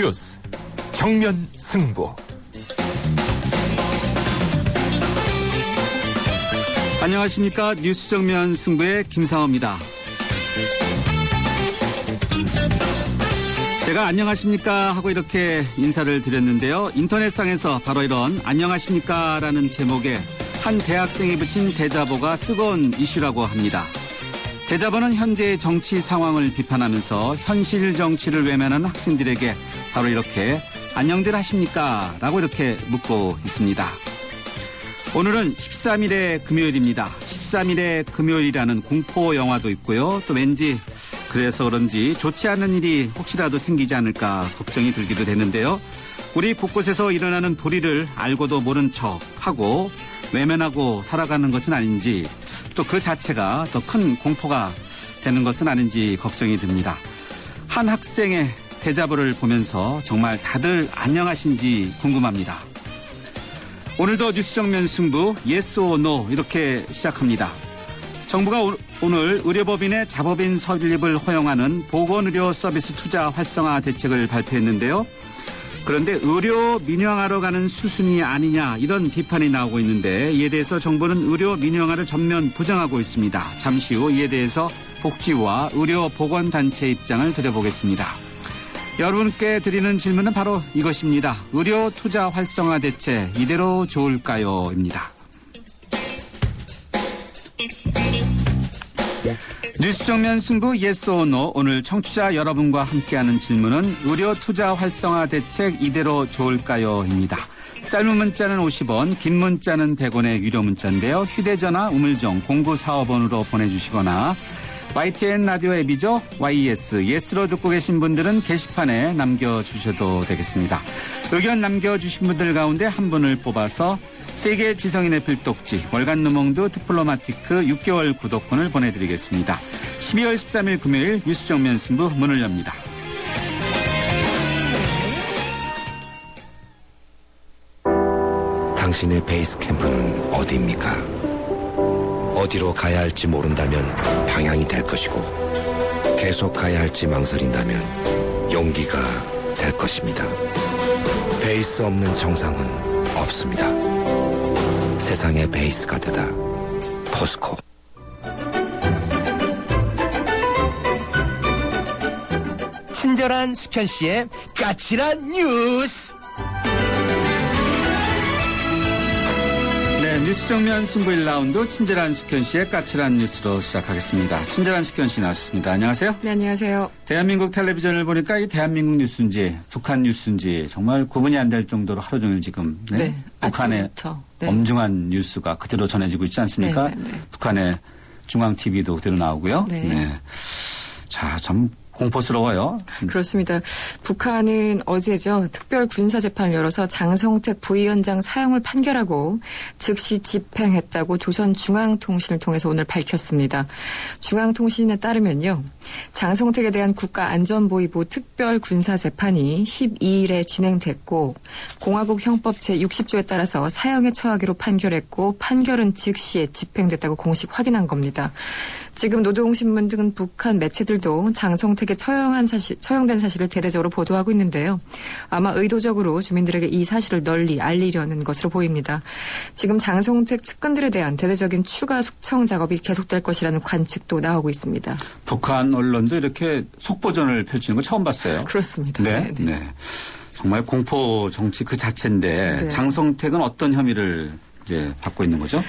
뉴스 정면 승부. 안녕하십니까. 뉴스 정면 승부의 김상호입니다. 제가 안녕하십니까 하고 이렇게 인사를 드렸는데요. 인터넷상에서 바로 이런 안녕하십니까 라는 제목의 한 대학생이 붙인 대자보가 뜨거운 이슈라고 합니다. 대자보는 현재의 정치 상황을 비판하면서 현실 정치를 외면하는 학생들에게 바로 이렇게 안녕들 하십니까 라고 이렇게 묻고 있습니다. 오늘은 13일의 금요일입니다. 13일의 금요일이라는 공포 영화도 있고요. 또 왠지 그래서 그런지 좋지 않은 일이 혹시라도 생기지 않을까 걱정이 들기도 되는데요. 우리 곳곳에서 일어나는 불의를 알고도 모른 척하고 외면하고 살아가는 것은 아닌지, 또 그 자체가 더 큰 공포가 되는 것은 아닌지 걱정이 듭니다. 한 학생의 대자보를 보면서 정말 다들 안녕하신지 궁금합니다. 오늘도 뉴스 정면 승부 yes or no 이렇게 시작합니다. 정부가 오늘 의료법인의 자법인 설립을 허용하는 보건의료 서비스 투자 활성화 대책을 발표했는데요. 그런데 의료 민영화로 가는 수순이 아니냐 이런 비판이 나오고 있는데, 이에 대해서 정부는 의료 민영화를 전면 부정하고 있습니다. 잠시 후 이에 대해서 복지부와 의료보건단체 입장을 드려보겠습니다. 여러분께 드리는 질문은 바로 이것입니다. 의료 투자 활성화 대책 이대로 좋을까요? 입니다. 뉴스 정면 승부 yes or no. 오늘 청취자 여러분과 함께하는 질문은 의료 투자 활성화 대책 이대로 좋을까요? 입니다. 짧은 문자는 50원, 긴 문자는 100원의 유료 문자인데요. 휴대전화 우물정 0945번으로 보내주시거나 YTN 라디오 앱이죠. YES, 예스로 듣고 계신 분들은 게시판에 남겨주셔도 되겠습니다. 의견 남겨주신 분들 가운데 한 분을 뽑아서 세계 지성인의 필독지 월간 르몽드 디플로마티크 6개월 구독권을 보내드리겠습니다. 12월 13일 금요일 뉴스 정면 승부 문을 엽니다. 당신의 베이스 캠프는 어디입니까? 어디로 가야 할지 모른다면 방향이 될 것이고, 계속 가야 할지 망설인다면 용기가 될 것입니다. 베이스 없는 정상은 없습니다. 세상의 베이스가 되다. 포스코. 친절한 수현 씨의 까칠한 뉴스. 네, 뉴스 정면 승부 1라운드 친절한 숙현 씨의 까칠한 뉴스로 시작하겠습니다. 친절한 숙현 씨 나왔습니다. 안녕하세요. 네, 안녕하세요. 대한민국 텔레비전을 보니까 이 대한민국 뉴스인지 북한 뉴스인지 정말 구분이 안 될 정도로 하루 종일 지금 북한의 아침부터. 엄중한 뉴스가 그대로 전해지고 있지 않습니까? 네. 북한의 중앙TV도 그대로 나오고요. 네. 자, 참 공포스러워요. 그렇습니다. 북한은 어제죠. 특별 군사재판을 열어서 장성택 부위원장 사형을 판결하고 즉시 집행했다고 조선중앙통신을 통해서 오늘 밝혔습니다. 중앙통신에 따르면요. 장성택에 대한 국가안전보위부 특별 군사재판이 12일에 진행됐고, 공화국 형법 제60조에 따라서 사형에 처하기로 판결했고, 판결은 즉시에 집행됐다고 공식 확인한 겁니다. 지금 노동신문 등 북한 매체들도 장성택에 처형된 사실을 대대적으로 보도하고 있는데요. 아마 의도적으로 주민들에게 이 사실을 널리 알리려는 것으로 보입니다. 지금 장성택 측근들에 대한 대대적인 추가 숙청 작업이 계속될 것이라는 관측도 나오고 있습니다. 북한 언론도 이렇게 속보전을 펼치는 거 처음 봤어요. 그렇습니다. 네. 정말 공포 정치 그 자체인데, 장성택은 어떤 혐의를 이제 받고 있는 거죠?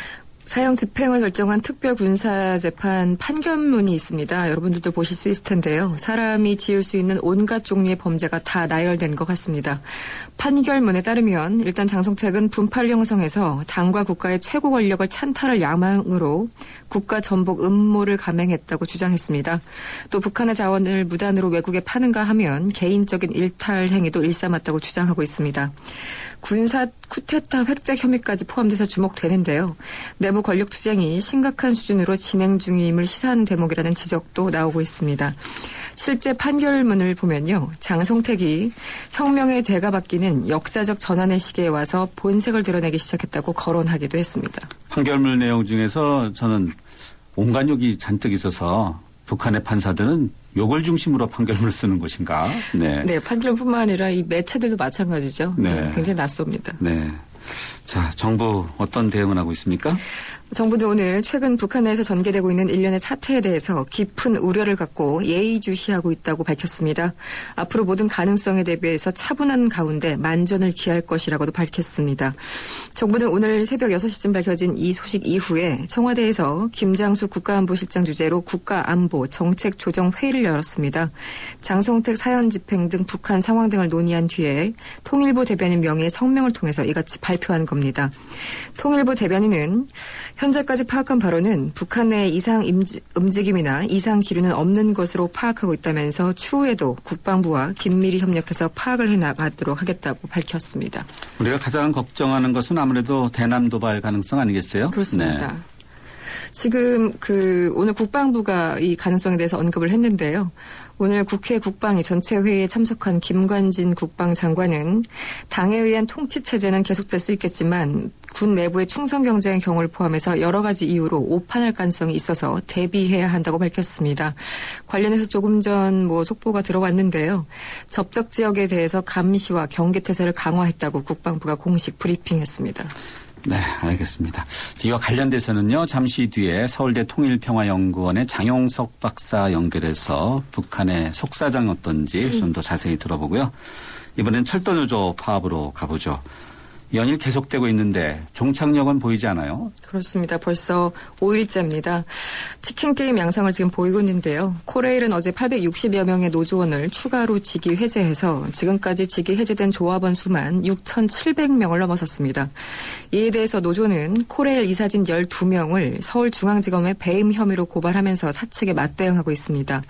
사형 집행을 결정한 특별군사재판 판결문이 있습니다. 여러분들도 보실 수 있을 텐데요. 사람이 지을 수 있는 온갖 종류의 범죄가 다 나열된 것 같습니다. 판결문에 따르면 일단 장성택은 분파를 형성해서 당과 국가의 최고 권력을 찬탈할 야망으로 국가 전복 음모를 감행했다고 주장했습니다. 또 북한의 자원을 무단으로 외국에 파는가 하면 개인적인 일탈 행위도 일삼았다고 주장하고 있습니다. 군사 쿠데타 획책 혐의까지 포함돼서 주목되는데요. 내부 권력 투쟁이 심각한 수준으로 진행 중임을 시사하는 대목이라는 지적도 나오고 있습니다. 실제 판결문을 보면요. 장성택이 혁명의 대가 바뀌는 역사적 전환의 시기에 와서 본색을 드러내기 시작했다고 거론하기도 했습니다. 판결문 내용 중에서 저는 온갖 욕이 잔뜩 있어서 북한의 판사들은 욕을 중심으로 판결문을 쓰는 것인가? 네. 네, 판결뿐만 아니라 이 매체들도 마찬가지죠. 네. 굉장히 낯섭니다. 네. 자, 정부 어떤 대응을 하고 있습니까? 정부는 오늘 최근 북한 내에서 전개되고 있는 일련의 사태에 대해서 깊은 우려를 갖고 예의주시하고 있다고 밝혔습니다. 앞으로 모든 가능성에 대비해서 차분한 가운데 만전을 기할 것이라고도 밝혔습니다. 정부는 오늘 새벽 6시쯤 밝혀진 이 소식 이후에 청와대에서 김장수 국가안보실장 주재로 국가안보 정책조정회의를 열었습니다. 장성택 사연집행 등 북한 상황 등을 논의한 뒤에 통일부 대변인 명의의 성명을 통해서 이같이 발표한 겁니다. 통일부 대변인은 현재까지 파악한 바로는 북한 내 이상 움직임이나 이상 기류는 없는 것으로 파악하고 있다면서 추후에도 국방부와 긴밀히 협력해서 파악을 해나가도록 하겠다고 밝혔습니다. 우리가 가장 걱정하는 것은 아무래도 대남 도발 가능성 아니겠어요? 그렇습니다. 네. 지금 오늘 국방부가 이 가능성에 대해서 언급을 했는데요. 오늘 국회 국방위 전체 회의에 참석한 김관진 국방장관은 당에 의한 통치체제는 계속될 수 있겠지만 군 내부의 충성 경쟁의 경우를 포함해서 여러 가지 이유로 오판할 가능성이 있어서 대비해야 한다고 밝혔습니다. 관련해서 조금 전 속보가 들어왔는데요. 접촉 지역에 대해서 감시와 경계태세를 강화했다고 국방부가 공식 브리핑했습니다. 네, 알겠습니다. 이와 관련돼서는요, 잠시 뒤에 서울대 통일평화연구원의 장용석 박사 연결해서 북한의 속사정이 어떤지 좀 더 자세히 들어보고요. 이번엔 철도노조 파업으로 가보죠. 연일 계속되고 있는데 종착역은 보이지 않아요? 그렇습니다. 벌써 5일째입니다. 치킨 게임 양상을 지금 보이고 있는데요. 코레일은 어제 860여 명의 노조원을 추가로 직위 해제해서 지금까지 직위 해제된 조합원 수만 6,700명을 넘어섰습니다. 이에 대해서 노조는 코레일 이사진 12명을 서울중앙지검에 배임 혐의로 고발하면서 사측에 맞대응하고 있습니다.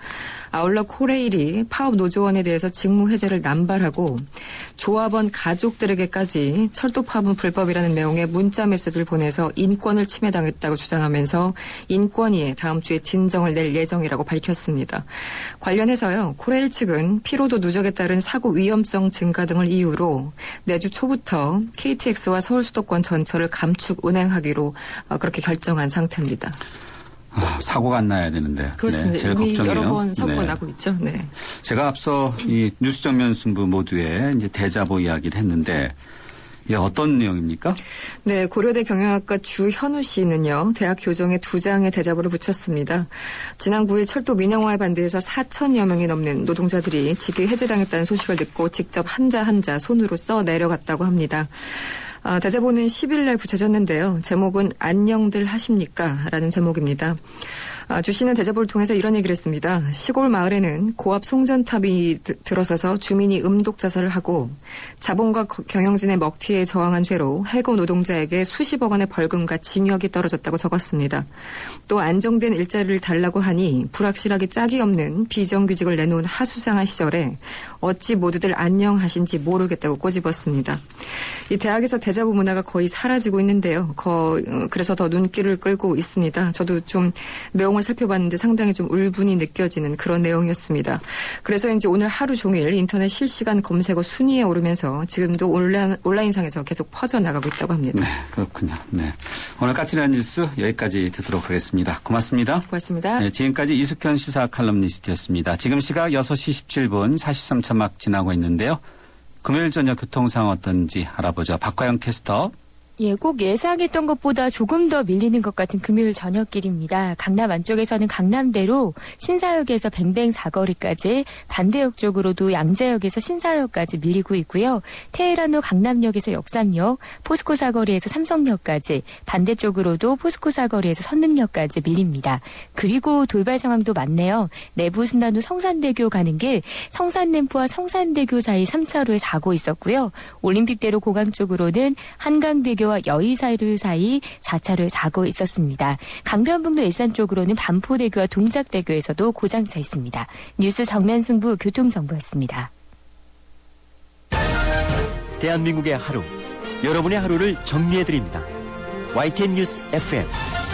아울러 코레일이 파업 노조원에 대해서 직무 해제를 남발하고 조합원 가족들에게까지 철도 파업은 불법이라는 내용의 문자 메시지를 보내서 인권을 침해당했다고 주장하면서 인권위에 다음 주에 진정을 낼 예정이라고 밝혔습니다. 관련해서요. 코레일 측은 피로도 누적에 따른 사고 위험성 증가 등을 이유로 내주 초부터 KTX와 서울 수도권 전철을 감축 운행하기로 그렇게 결정한 상태입니다. 사고가 안 나야 되는데. 그렇습니다. 네, 제일 이미 걱정이에요. 여러 번 사고가 네. 나고 있죠. 네. 제가 앞서 이 뉴스 정면 승부 모두에 이제 대자보 이야기를 했는데 이게 어떤 내용입니까? 네, 고려대 경영학과 주현우 씨는요, 대학 교정에 2장의 대자보를 붙였습니다. 지난 9일 철도 민영화에 반대해서 4천여 명이 넘는 노동자들이 직위 해제당했다는 소식을 듣고 직접 한자 한자 손으로 써 내려갔다고 합니다. 대자보는 10일 날 붙여졌는데요. 제목은 안녕들 하십니까? 라는 제목입니다. 주 씨는 대자보를 통해서 이런 얘기를 했습니다. 시골 마을에는 고압 송전탑이 들어서서 주민이 음독자살을 하고 자본과 경영진의 먹튀에 저항한 죄로 해고 노동자에게 수십억 원의 벌금과 징역이 떨어졌다고 적었습니다. 또 안정된 일자리를 달라고 하니 불확실하게 짝이 없는 비정규직을 내놓은 하수상한 시절에 어찌 모두들 안녕하신지 모르겠다고 꼬집었습니다. 이 대학에서 대자보 문화가 거의 사라지고 있는데요. 그래서 더 눈길을 끌고 있습니다. 저도 좀 내용을 살펴봤는데 상당히 좀 울분이 느껴지는 그런 내용이었습니다. 그래서 이제 오늘 하루 종일 인터넷 실시간 검색어 순위에 오르면서 지금도 온라인상에서 계속 퍼져나가고 있다고 합니다. 네, 그렇군요. 네. 오늘 까칠한 뉴스 여기까지 듣도록 하겠습니다. 고맙습니다. 고맙습니다. 네, 지금까지 이숙현 시사 칼럼니스트였습니다. 지금 시각 6시 17분 43초 막 지나고 있는데요. 금요일 저녁 교통 상황 어떤지 알아보죠. 박화영 캐스터. 예, 꼭 예상했던 것보다 조금 더 밀리는 것 같은 금요일 저녁길입니다. 강남 안쪽에서는 강남대로 신사역에서 뱅뱅 사거리까지, 반대역 쪽으로도 양재역에서 신사역까지 밀리고 있고요. 테헤란로 강남역에서 역삼역, 포스코 사거리에서 삼성역까지, 반대쪽으로도 포스코 사거리에서 선능역까지 밀립니다. 그리고 돌발 상황도 많네요. 내부순환로 성산대교 가는 길, 성산램프와 성산대교 사이 3차로에 사고 있었고요. 올림픽대로 고강 쪽으로는 한강대교와 여의사루 사이 4차로에 사고 있었습니다. 강변북로 일산 쪽으로는 반포대교와 동작대교에서도 고장차 있습니다. 뉴스 정면 승부 교통정보였습니다. 대한민국의 하루, 여러분의 하루를 정리해드립니다. YTN 뉴스 FM,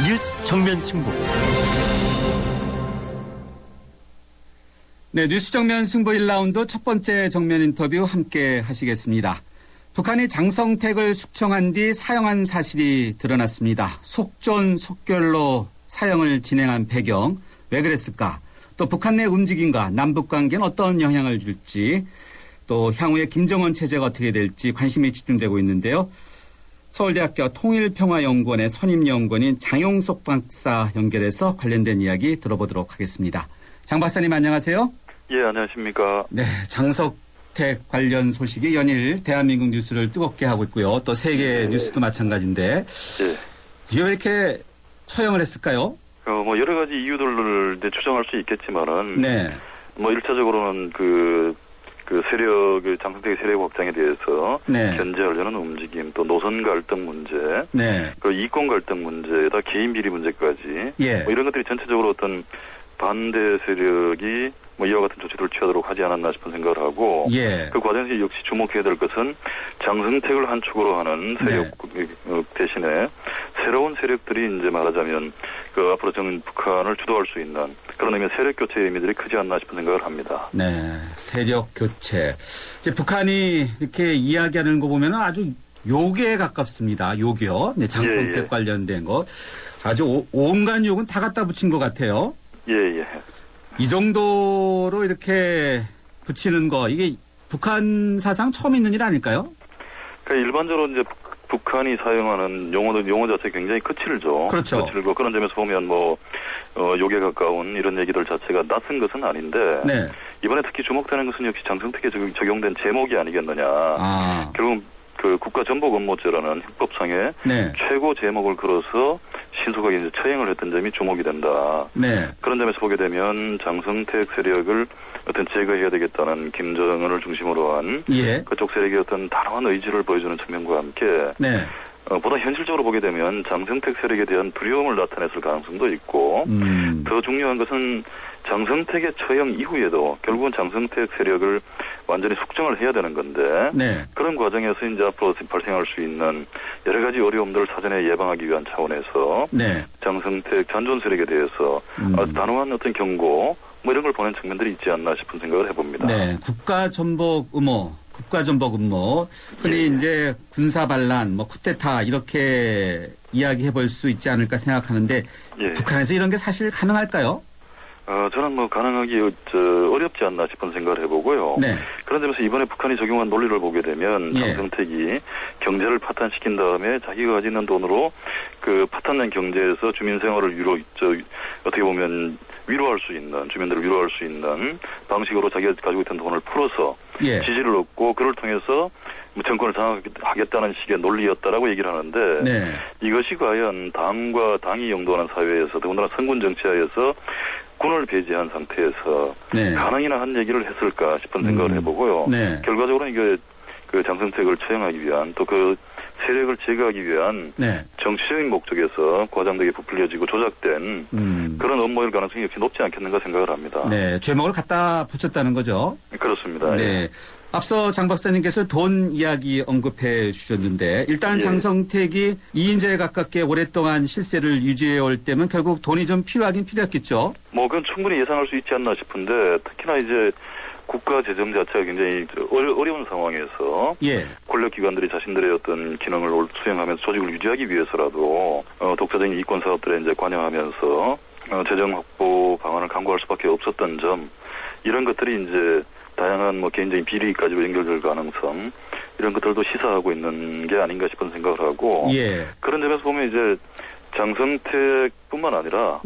뉴스 정면 승부. 네, 뉴스 정면 승부 1라운드 첫 번째 정면 인터뷰 함께 하시겠습니다. 북한이 장성택을 숙청한 뒤 사형한 사실이 드러났습니다. 속전속결로 사형을 진행한 배경, 왜 그랬을까? 또 북한 내 움직임과 남북 관계는 어떤 영향을 줄지, 또 향후에 김정은 체제가 어떻게 될지 관심이 집중되고 있는데요. 서울대학교 통일평화연구원의 선임연구원인 장용석 박사 연결해서 관련된 이야기 들어보도록 하겠습니다. 장 박사님 안녕하세요. 예, 안녕하십니까. 네, 장석택 관련 소식이 연일 대한민국 뉴스를 뜨겁게 하고 있고요. 또 세계 뉴스도 마찬가지인데 예. 왜 이렇게 처형을 했을까요? 뭐 여러 가지 이유들을 이제 추정할 수 있겠지만은 네. 뭐 1차적으로는 그 세력의 장성택의 세력 확장에 대해서 네. 견제하려는 움직임, 또 노선 갈등 문제, 네. 그 이권 갈등 문제에다 개인 비리 문제까지 예. 뭐 이런 것들이 전체적으로 어떤 반대 세력이 뭐 이와 같은 조치들을 취하도록 하지 않았나 싶은 생각을 하고 예. 그 과정에서 역시 주목해야 될 것은 장성택을 한 축으로 하는 세력 대신에 새로운 세력들이 이제 말하자면 그 앞으로 북한을 주도할 수 있는 그런 의미의 세력 교체의 의미들이 크지 않나 싶은 생각을 합니다. 네. 세력 교체. 이제 북한이 이렇게 이야기하는 거 보면 아주 욕에 가깝습니다. 욕이요. 네, 장성택 예. 관련된 것. 아주 온갖 욕은 다 갖다 붙인 것 같아요. 예. 이 정도로 이렇게 붙이는 거, 이게 북한 사상 처음 있는 일 아닐까요? 그러니까 일반적으로 이제 북한이 사용하는 용어 자체 굉장히 거칠죠. 그렇죠. 거칠고 그런 점에서 보면 욕에 가까운 이런 얘기들 자체가 낯선 것은 아닌데 네. 이번에 특히 주목되는 것은 역시 장성택에 적용된 제목이 아니겠느냐. 아. 결국 그 국가전복업무죄라는 형법상의 네. 최고 제목을 걸어서 신속하게 이제 처형을 했던 점이 주목이 된다. 네. 그런 점에서 보게 되면 장성택 세력을 어떤 제거해야 되겠다는 김정은을 중심으로 한 예. 그쪽 세력의 어떤 단호한 의지를 보여주는 측면과 함께 네. 보다 현실적으로 보게 되면 장성택 세력에 대한 두려움을 나타냈을 가능성도 있고 더 중요한 것은 장성택의 처형 이후에도 결국은 장성택 세력을 완전히 숙정을 해야 되는 건데 네. 그런 과정에서 이제 앞으로 발생할 수 있는 여러 가지 어려움들을 사전에 예방하기 위한 차원에서 네. 장성택 잔존 세력에 대해서 아주 단호한 어떤 경고 뭐 이런 걸 보낸 측면들이 있지 않나 싶은 생각을 해봅니다. 네. 국가전복 음모. 흔히 이제 군사 반란, 쿠데타 이렇게 이야기해 볼 수 있지 않을까 생각하는데 북한에서 이런 게 사실 가능할까요? 저는 가능하기 어렵지 않나 싶은 생각을 해보고요. 네. 그런 점에서 이번에 북한이 적용한 논리를 보게 되면 장성택이 경제를 파탄시킨 다음에 자기가 가지고 있는 돈으로 그 파탄난 경제에서 주민 생활을 어떻게 보면 위로할 수 있는, 주민들을 위로할 수 있는 방식으로 자기가 가지고 있던 돈을 풀어서 지지를 얻고 그를 통해서 정권을 장악하겠다는 식의 논리였다라고 얘기를 하는데 네. 이것이 과연 당과 당이 영도하는 사회에서 더군다나 선군 정치하에서 군을 배제한 상태에서 가능이나 한 얘기를 했을까 싶은 생각을 해보고요. 네. 결과적으로는 이게 그 장성택을 처형하기 위한 또 그 세력을 제거하기 위한 정치적인 목적에서 과장되게 부풀려지고 조작된 그런 업무일 가능성이 역시 높지 않겠는가 생각을 합니다. 네, 제목을 갖다 붙였다는 거죠. 그렇습니다. 네. 앞서 장 박사님께서 돈 이야기 언급해 주셨는데 일단 장성택이 2인자에 가깝게 오랫동안 실세를 유지해 올 때면 결국 돈이 좀 필요하긴 필요했겠죠. 그건 충분히 예상할 수 있지 않나 싶은데 특히나 이제 국가 재정 자체가 굉장히 어려운 상황에서 권력기관들이 자신들의 어떤 기능을 수행하면서 조직을 유지하기 위해서라도 독자적인 이권 사업들에 이제 관여하면서 재정 확보 방안을 강구할 수밖에 없었던 점 이런 것들이 이제 다양한 개인적인 비리까지도 연결될 가능성 이런 것들도 시사하고 있는 게 아닌가 싶은 생각을 하고 그런 점에서 보면 이제 장성택뿐만 아니라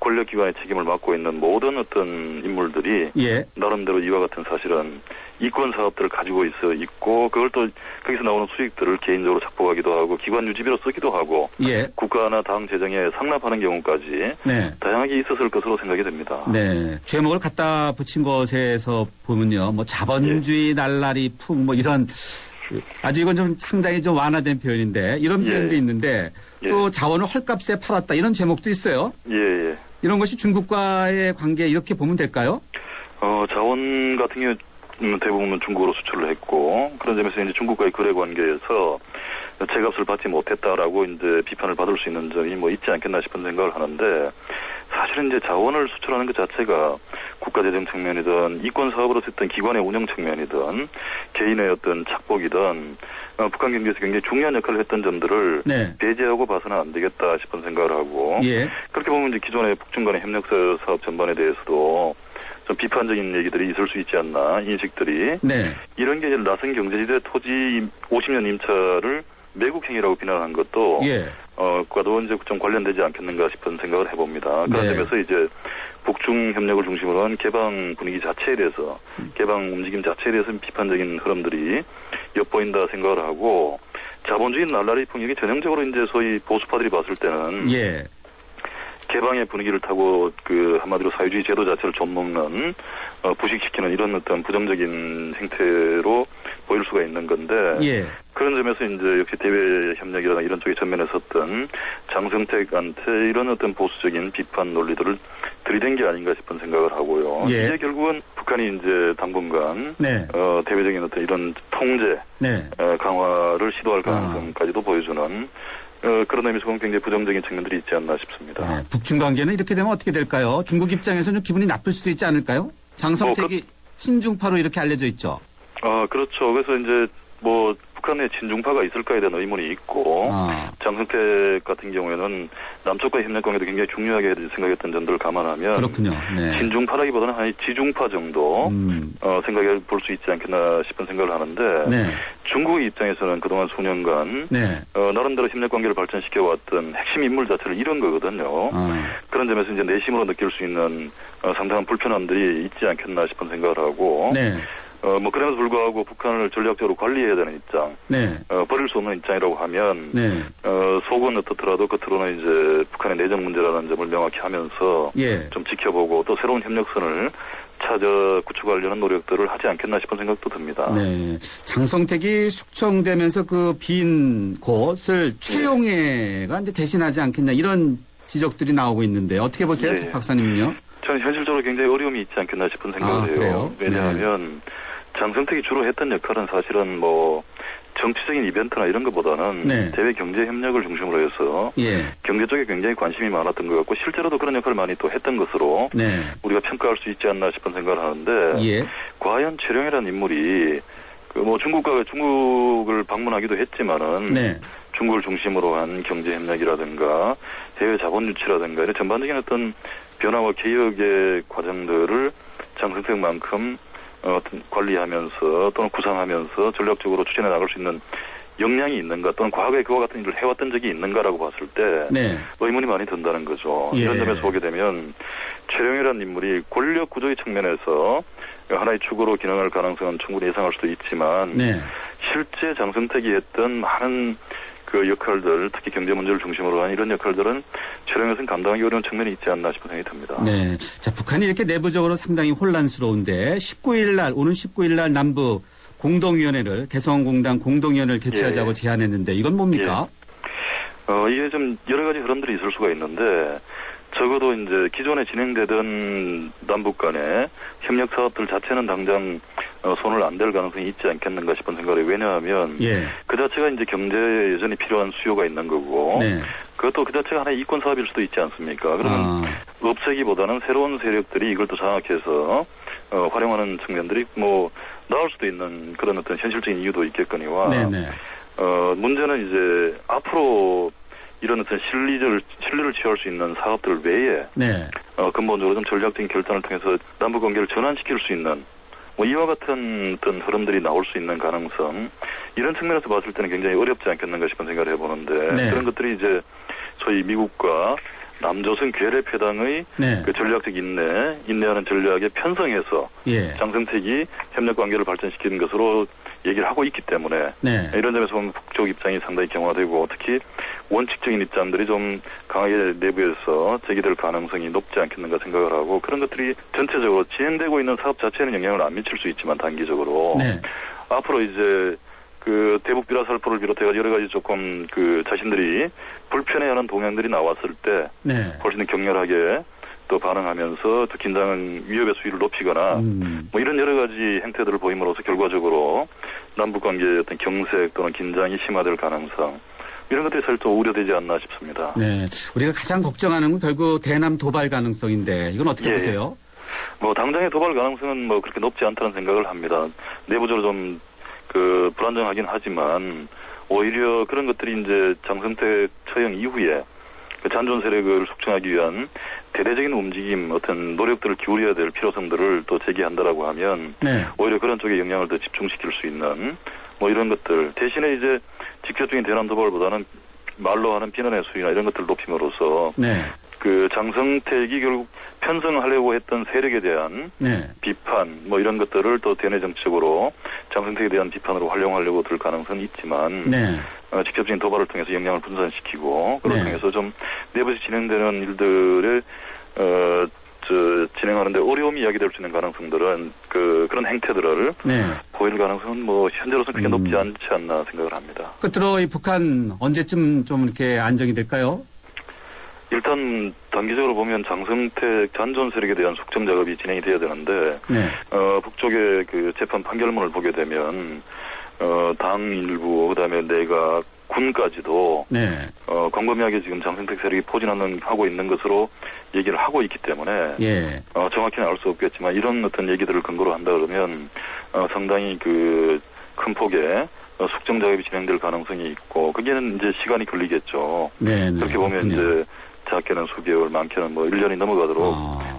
권력기관의 책임을 맡고 있는 모든 어떤 인물들이 나름대로 이와 같은 사실은 이권 사업들을 가지고 있고 그걸 또 거기서 나오는 수익들을 개인적으로 착복하기도 하고 기관 유지비로 쓰기도 하고 국가나 당 재정에 상납하는 경우까지 다양하게 있었을 것으로 생각이 됩니다. 네, 제목을 갖다 붙인 것에서 보면요, 자본주의 날라리 풍 이런 아주 이건 좀 상당히 좀 완화된 표현인데 이런 표현도 있는데 또 자원을 헐값에 팔았다 이런 제목도 있어요. 이런 것이 중국과의 관계 이렇게 보면 될까요? 자원 같은 경우 대부분은 중국으로 수출을 했고 그런 점에서 이제 중국과의 거래 관계에서 제값을 받지 못했다라고 이제 비판을 받을 수 있는 점이 있지 않겠나 싶은 생각을 하는데 사실은 이제 자원을 수출하는 것 자체가 국가재정 측면이든 이권 사업으로서 어떤 기관의 운영 측면이든 개인의 어떤 착복이든 북한 경제에서 굉장히 중요한 역할을 했던 점들을 네. 배제하고 봐서는 안 되겠다 싶은 생각을 하고 예. 그렇게 보면 이제 기존의 북중 간의 협력 사업 전반에 대해서도 좀 비판적인 얘기들이 있을 수 있지 않나 인식들이 네. 이런 게 이제 나선 경제지대 토지 50년 임차를 매국행위라고 비난한 것도 예. 과도 이제 좀 관련되지 않겠는가 싶은 생각을 해봅니다. 그런 네. 점에서 이제 북중 협력을 중심으로 한 개방 분위기 자체에 대해서 개방 움직임 자체에 대해서는 비판적인 흐름들이 엿보인다 생각을 하고 자본주의 날라리 풍력이 전형적으로 이제 소위 보수파들이 봤을 때는 예. 개방의 분위기를 타고 그 한마디로 사회주의 제도 자체를 좀먹는 부식시키는 이런 어떤 부정적인 행태로 보일 수가 있는 건데 예. 그런 점에서 이제 역시 대외 협력이라나 이런 쪽에 전면에 섰던 장성택한테 이런 어떤 보수적인 비판 논리들을 들이댄 게 아닌가 싶은 생각을 하고요. 예. 이게 결국은 북한이 이제 당분간 네. 대외적인 어떤 이런 통제 네. 강화를 시도할 가능성까지도 보여주는 그런 의미에서 보면 굉장히 부정적인 측면들이 있지 않나 싶습니다. 네. 북중 관계는 이렇게 되면 어떻게 될까요? 중국 입장에서는 좀 기분이 나쁠 수도 있지 않을까요? 장성택이 친중파로 이렇게 알려져 있죠. 그렇죠. 그래서 이제 뭐 북한에 친중파가 있을까에 대한 의문이 있고 장성택 같은 경우에는 남쪽과의 협력 관계도 굉장히 중요하게 생각했던 점들을 감안하면 그렇군요. 네. 친중파라기보다는 한 지중파 정도 생각해 볼 수 있지 않겠나 싶은 생각을 하는데 네. 중국의 입장에서는 그동안 수년간 네. 나름대로 협력 관계를 발전시켜왔던 핵심 인물 자체를 잃은 거거든요. 그런 점에서 이제 내심으로 느낄 수 있는 상당한 불편함들이 있지 않겠나 싶은 생각을 하고 네. 뭐 그럼에도 불구하고 북한을 전략적으로 관리해야 되는 입장, 네. 버릴 수 없는 입장이라고 하면 네. 속은 어떻더라도 겉으로는 이제 북한의 내정 문제라는 점을 명확히 하면서 예. 좀 지켜보고 또 새로운 협력선을 찾아 구축하려는 노력들을 하지 않겠나 싶은 생각도 듭니다. 네. 장성택이 숙청되면서 그 빈 곳을 최용해가 이제 대신하지 않겠냐 이런 지적들이 나오고 있는데 어떻게 보세요, 네. 박사님은요? 저는 현실적으로 굉장히 어려움이 있지 않겠나 싶은 생각을 해요. 그래요? 왜냐하면 장성택이 주로 했던 역할은 사실은 뭐 정치적인 이벤트나 이런 것보다는 네. 대외 경제 협력을 중심으로 해서 예. 경제 쪽에 굉장히 관심이 많았던 것 같고 실제로도 그런 역할을 많이 또 했던 것으로 네. 우리가 평가할 수 있지 않나 싶은 생각을 하는데 예. 과연 최룡이라는 인물이 그 뭐 중국을 방문하기도 했지만은 네. 중국을 중심으로 한 경제 협력이라든가 해외 자본 유치라든가 이런 전반적인 어떤 변화와 개혁의 과정들을 장성택만큼 어떤 관리하면서 또는 구상하면서 전략적으로 추진해 나갈 수 있는 역량이 있는가 또는 과거에 그와 같은 일을 해왔던 적이 있는가라고 봤을 때 네. 의문이 많이 든다는 거죠. 예. 이런 점에서 보게 되면 최룡이라는 인물이 권력 구조의 측면에서 하나의 축으로 기능할 가능성은 충분히 예상할 수도 있지만 네. 실제 장성택이 했던 많은 그 역할들, 특히 경제 문제를 중심으로 한 이런 역할들은 최룡에서는 감당하기 어려운 측면이 있지 않나 싶은 생각이 듭니다. 네. 자, 북한이 이렇게 내부적으로 상당히 혼란스러운데 오는 19일 날 남부 공동위원회를 개성공단 공동위원회를 개최하자고 예. 제안했는데 이건 뭡니까? 이게 좀 여러 가지 흐름들이 있을 수가 있는데 적어도 이제 기존에 진행되던 남북 간의 협력 사업들 자체는 당장 손을 안 댈 가능성이 있지 않겠는가 싶은 생각이 왜냐하면 예. 그 자체가 이제 경제에 여전히 필요한 수요가 있는 거고 네. 그것도 그 자체가 하나의 이권 사업일 수도 있지 않습니까? 그러면 없애기보다는 새로운 세력들이 이걸 또 장악해서 활용하는 측면들이 뭐 나올 수도 있는 그런 어떤 현실적인 이유도 있겠거니와 네네. 문제는 이제 앞으로 이런 어떤 실리를 취할 수 있는 사업들 외에 네. 근본적으로 좀 전략적인 결단을 통해서 남북 관계를 전환시킬 수 있는 뭐 이와 같은 어떤 흐름들이 나올 수 있는 가능성 이런 측면에서 봤을 때는 굉장히 어렵지 않겠는가 싶은 생각을 해보는데 네. 그런 것들이 이제 소위 미국과 남조선 괴뢰패당의 네. 그 전략적 인내하는 전략에 편성해서 예. 장성택이 협력 관계를 발전시키는 것으로 얘기를 하고 있기 때문에 네. 이런 점에서 보면 북쪽 입장이 상당히 경화되고 특히 원칙적인 입장들이 좀 강하게 내부에서 제기될 가능성이 높지 않겠는가 생각을 하고 그런 것들이 전체적으로 진행되고 있는 사업 자체에는 영향을 안 미칠 수 있지만 단기적으로 네. 앞으로 이제 그 대북 비라살포를 비롯해 여러 가지 조금 그 자신들이 불편해하는 동향들이 나왔을 때 네. 훨씬 격렬하게 또 반응하면서 또 긴장 위협의 수위를 높이거나 뭐 이런 여러 가지 행태들을 보임으로써 결과적으로 남북 관계의 어떤 경색 또는 긴장이 심화될 가능성 이런 것들이 사실 또 우려되지 않나 싶습니다. 네. 우리가 가장 걱정하는 건 결국 대남 도발 가능성인데 이건 어떻게 예. 보세요? 뭐 당장의 도발 가능성은 뭐 그렇게 높지 않다는 생각을 합니다. 내부적으로 좀 불안정하긴 하지만 오히려 그런 것들이 이제 장성택 처형 이후에 그 잔존 세력을 숙청하기 위한 대대적인 움직임, 어떤 노력들을 기울여야 될 필요성들을 또 제기한다라고 하면 네. 오히려 그런 쪽에 영향을 더 집중시킬 수 있는 뭐 이런 것들 대신에 이제 직접적인 대남 도발보다는 말로 하는 비난의 수위나 이런 것들을 높임으로써 네. 그 장성택이 결국 편성하려고 했던 세력에 대한 네. 비판 뭐 이런 것들을 또 대내 정치적으로 장성택에 대한 비판으로 활용하려고 들 가능성은 있지만 네. 직접적인 도발을 통해서 영향을 분산시키고 그걸 네. 통해서 좀 내부에서 진행되는 일들을 진행하는데 어려움이 야기될 수 있는 가능성들은 그런 행태들을 네. 보일 가능성은 뭐 현재로서는 크게 높지 않지 않나 생각을 합니다. 끝으로 이 북한 언제쯤 좀 이렇게 안정이 될까요? 일단 단기적으로 보면 장성택 잔존 세력에 대한 숙청 작업이 진행이 돼야 되는데 네. 북쪽의 그 재판 판결문을 보게 되면 당 일부 그다음에 내각 군까지도 네. 광범위하게 지금 장성택 세력이 포진하고 있는 것으로 얘기를 하고 있기 때문에 예. 정확히는 알 수 없겠지만 이런 어떤 얘기들을 근거로 한다 그러면 상당히 큰 폭의 숙청 작업이 진행될 가능성이 있고 그게는 이제 시간이 걸리겠죠. 네. 네. 그렇게 보면 그렇군요. 이제 작게는 수개월, 많게는 뭐 1년이 넘어가도록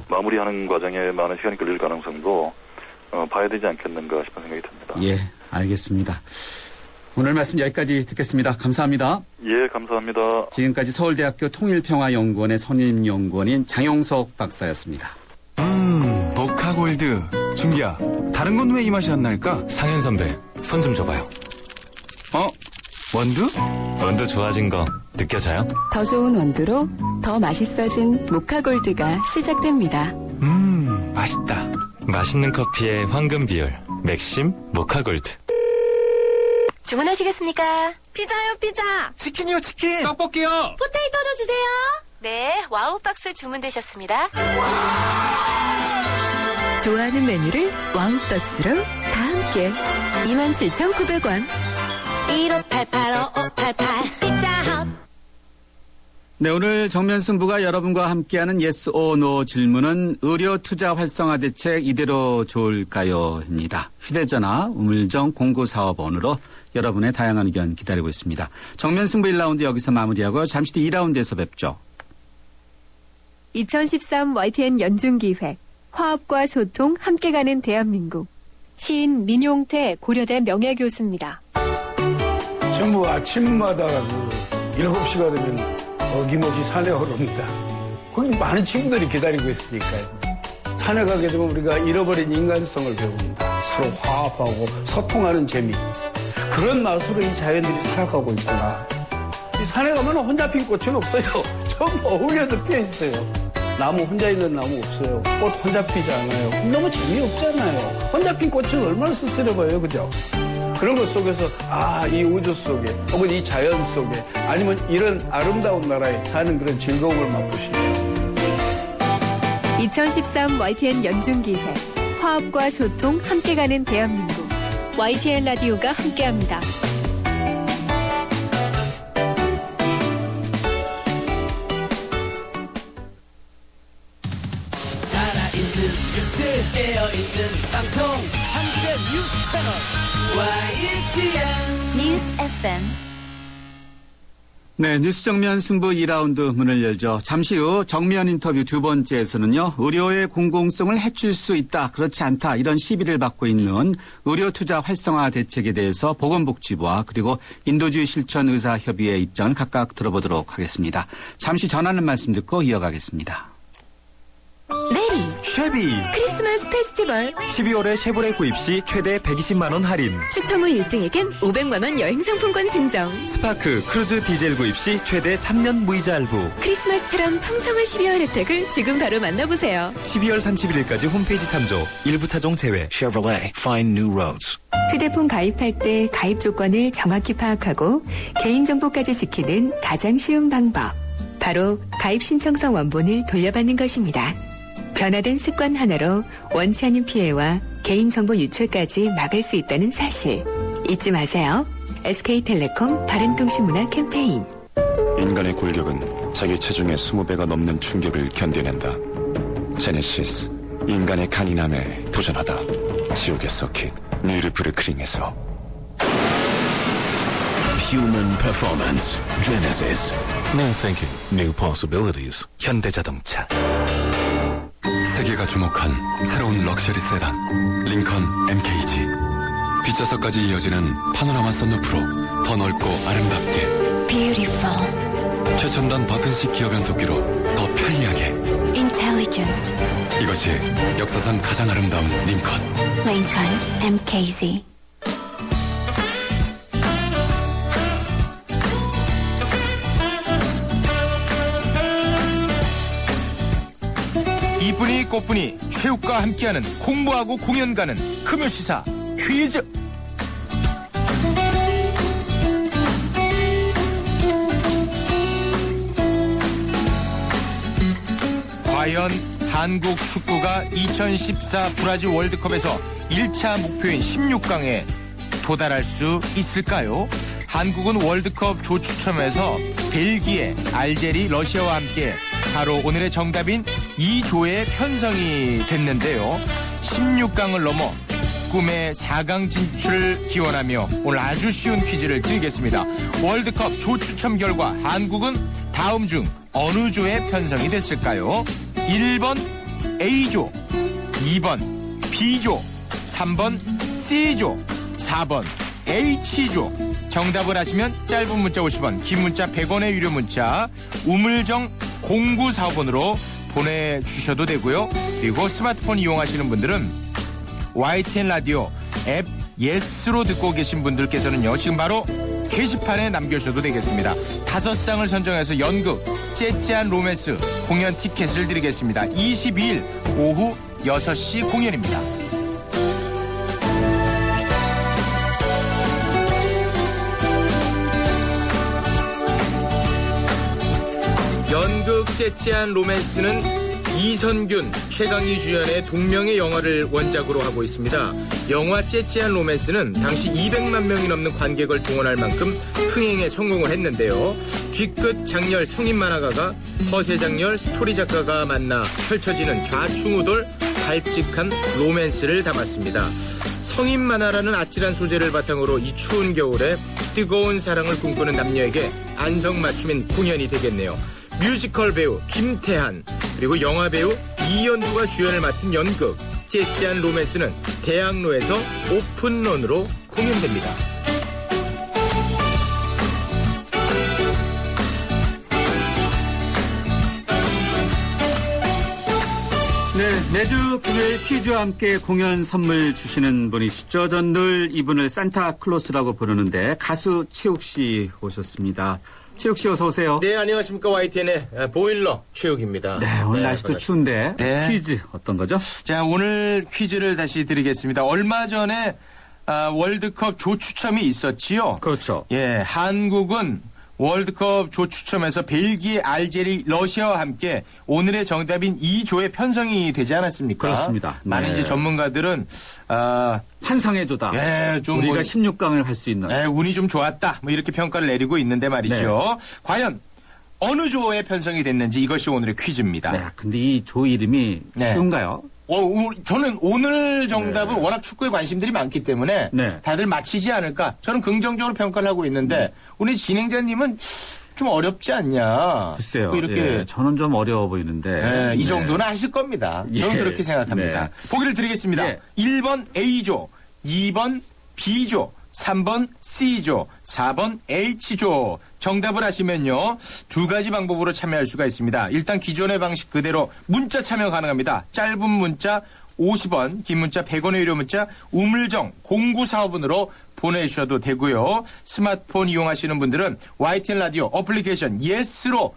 마무리하는 과정에 많은 시간이 걸릴 가능성도 봐야 되지 않겠는가 싶은 생각이 듭니다. 예, 알겠습니다. 오늘 말씀 여기까지 듣겠습니다. 감사합니다. 예, 감사합니다. 지금까지 서울대학교 통일평화연구원의 선임연구원인 장용석 박사였습니다. 모카골드. 준기야, 다른 건 왜 이 맛이 안 날까? 상현 선배, 손 좀 줘봐요. 원두? 원두 좋아진 거 느껴져요? 더 좋은 원두로 더 맛있어진 모카골드가 시작됩니다. 맛있다. 맛있는 커피의 황금 비율, 맥심 모카골드. 주문하시겠습니까? 피자요, 피자. 치킨이요, 치킨. 떡볶이요. 포테이토도 주세요. 네, 와우 박스 주문되셨습니다. 좋아하는 메뉴를 와우박스로 다 함께 27,900원. 1588-5588 피자헛. 네, 오늘 정면승부가 여러분과 함께하는 Yes or No 질문은 의료 투자 활성화 대책 이대로 좋을까요?입니다. 휴대전화 우물정 0945번으로 여러분의 다양한 의견 기다리고 있습니다. 정면승부 1라운드 여기서 마무리하고요. 잠시 뒤 2라운드에서 뵙죠. 2013 YTN 연중기획 화합과 소통 함께 가는 대한민국 시인 민용태 고려대 명예교수입니다. 전부 아침마다 7시가 되면 어김없이 산에 오릅니다. 거기 많은 친구들이 기다리고 있으니까요. 산에 가게 되면 우리가 잃어버린 인간성을 배웁니다. 서로 화합하고 소통하는 재미. 그런 맛으로 이 자연들이 살아가고 있구나. 이 산에 가면 혼자 핀 꽃은 없어요. 전부 어울려서 피어 있어요. 나무 혼자 있는 나무 없어요. 꽃 혼자 피지 않아요. 너무 재미없잖아요. 혼자 핀 꽃은 얼마나 쓸쓸해봐요. 그죠? 그런 것 속에서 이 우주 속에 혹은 이 자연 속에 아니면 이런 아름다운 나라에 사는 그런 즐거움을 맛보시죠. 2013 YTN 연중기획 화합과 소통 함께 가는 대한민국 YTN 라디오가 함께합니다. 살아있는 뉴스 깨어있는 방송 한국의 뉴스 채널 YTN 뉴스 FM. 네, 뉴스 정면 승부 2라운드 문을 열죠. 잠시 후 정면 인터뷰 두 번째에서는요. 의료의 공공성을 해칠 수 있다, 그렇지 않다 이런 시비를 받고 있는 의료 투자 활성화 대책에 대해서 보건복지부와 그리고 인도주의 실천 의사협의회 입장을 각각 들어보도록 하겠습니다. 잠시 전하는 말씀 듣고 이어가겠습니다. 내리 쉐비. 크리스마스 페스티벌 12월에 쉐보레 구입 시 최대 120만원 할인. 추첨 후 1등에겐 500만원 여행 상품권 증정. 스파크 크루즈 디젤 구입 시 최대 3년 무이자 할부. 크리스마스처럼 풍성한 12월 혜택을 지금 바로 만나보세요. 12월 31일까지 홈페이지 참조. 일부 차종 제외. Chevrolet, find new roads. 휴대폰 가입할 때 가입 조건을 정확히 파악하고 개인정보까지 지키는 가장 쉬운 방법. 바로 가입 신청서 원본을 돌려받는 것입니다. 변화된 습관 하나로 원치 않은 피해와 개인정보 유출까지 막을 수 있다는 사실 잊지 마세요. SK텔레콤 바른통신문화 캠페인. 인간의 골격은 자기 체중의 20배가 넘는 충격을 견뎌낸다. 제네시스 인간의 간인함에 도전하다. 지옥의 서킷 뉴르브르크링에서 Human Performance Genesis. New thinking, new possibilities. 현대자동차. 세계가 주목한 새로운 럭셔리 세단 링컨 MKG. 뒷좌석까지 이어지는 파노라마 썬루프로 더 넓고 아름답게. Beautiful. 최첨단 버튼식 기어 변속기로 더 편리하게. Intelligent. 이것이 역사상 가장 아름다운 링컨. Lincoln MKZ. 이쁜이 꽃분이 체육과 함께하는 공부하고 공연 가는 금요시사 퀴즈. 과연 한국 축구가 2014 브라질 월드컵에서 1차 목표인 16강에 도달할 수 있을까요? 한국은 월드컵 조추첨에서 벨기에, 알제리, 러시아와 함께 바로 오늘의 정답인 2조에 편성이 됐는데요. 16강을 넘어 꿈의 4강 진출을 기원하며 오늘 아주 쉬운 퀴즈를 드리겠습니다. 월드컵 조추첨 결과 한국은 다음 중 어느 조에 편성이 됐을까요? 1번 A조, 2번 B조, 3번 C조, 4번 H조. 정답을 아시면 짧은 문자 50원, 긴 문자 100원의 유료 문자 우물정 0945번으로 보내주셔도 되고요. 그리고 스마트폰 이용하시는 분들은 YTN 라디오 앱 예스로 듣고 계신 분들께서는요. 지금 바로 게시판에 남겨주셔도 되겠습니다. 5쌍을 선정해서 연극 째째한 로맨스 공연 티켓을 드리겠습니다. 22일 오후 6시 공연입니다. 연극 째째한 로맨스는 이선균, 최강희 주연의 동명의 영화를 원작으로 하고 있습니다. 영화 째째한 로맨스는 당시 200만 명이 넘는 관객을 동원할 만큼 흥행에 성공을 했는데요. 뒤끝 장렬 성인 만화가가 허세 장렬 스토리 작가가 만나 펼쳐지는 좌충우돌 발칙한 로맨스를 담았습니다. 성인 만화라는 아찔한 소재를 바탕으로 이 추운 겨울에 뜨거운 사랑을 꿈꾸는 남녀에게 안성맞춤인 공연이 되겠네요. 뮤지컬 배우 김태한 그리고 영화 배우 이연두가 주연을 맡은 연극 째째한 로맨스는 대학로에서 오픈런으로 공연됩니다. 네, 매주 금요일 퀴즈와 함께 공연 선물 주시는 분이시죠. 전 늘 이분을 산타클로스라고 부르는데 가수 최욱 씨 오셨습니다. 최욱 씨 어서 오세요. 네, 안녕하십니까. YTN의 보일러 최욱입니다. 네, 오늘 날씨도 추운데 네. 퀴즈 어떤 거죠? 자, 오늘 퀴즈를 다시 드리겠습니다. 얼마 전에 월드컵 조추첨이 있었지요. 그렇죠. 예, 한국은 월드컵 조추첨에서 벨기에, 알제리, 러시아와 함께 오늘의 정답인 2조에 편성이 되지 않았습니까? 그렇습니다. 많은 네. 이제 전문가들은 환상의 조다. 예, 좀 우리가 16강을 할 수 있는. 예, 운이 좀 좋았다. 뭐 이렇게 평가를 내리고 있는데 말이죠. 네. 과연 어느 조에 편성이 됐는지 이것이 오늘의 퀴즈입니다. 네, 근데 이 조 이름이 네. 쉬운가요? 저는 오늘 정답은 워낙 축구에 관심들이 많기 때문에 네. 다들 맞히지 않을까. 저는 긍정적으로 평가를 하고 있는데 오늘 진행자님은 좀 어렵지 않냐. 글쎄요. 뭐 이렇게 예, 저는 좀 어려워 보이는데. 이 정도는 하실 겁니다. 저는 예. 그렇게 생각합니다. 네. 보기를 드리겠습니다. 예. 1번 A조, 2번 B조, 3번 C조, 4번 H조. 정답을 아시면요. 두 가지 방법으로 참여할 수가 있습니다. 일단 기존의 방식 그대로 문자 참여 가능합니다. 짧은 문자 50원, 긴 문자 100원의 유료 문자 우물정 0945번으로 보내주셔도 되고요. 스마트폰 이용하시는 분들은 YTN 라디오 어플리케이션 예스로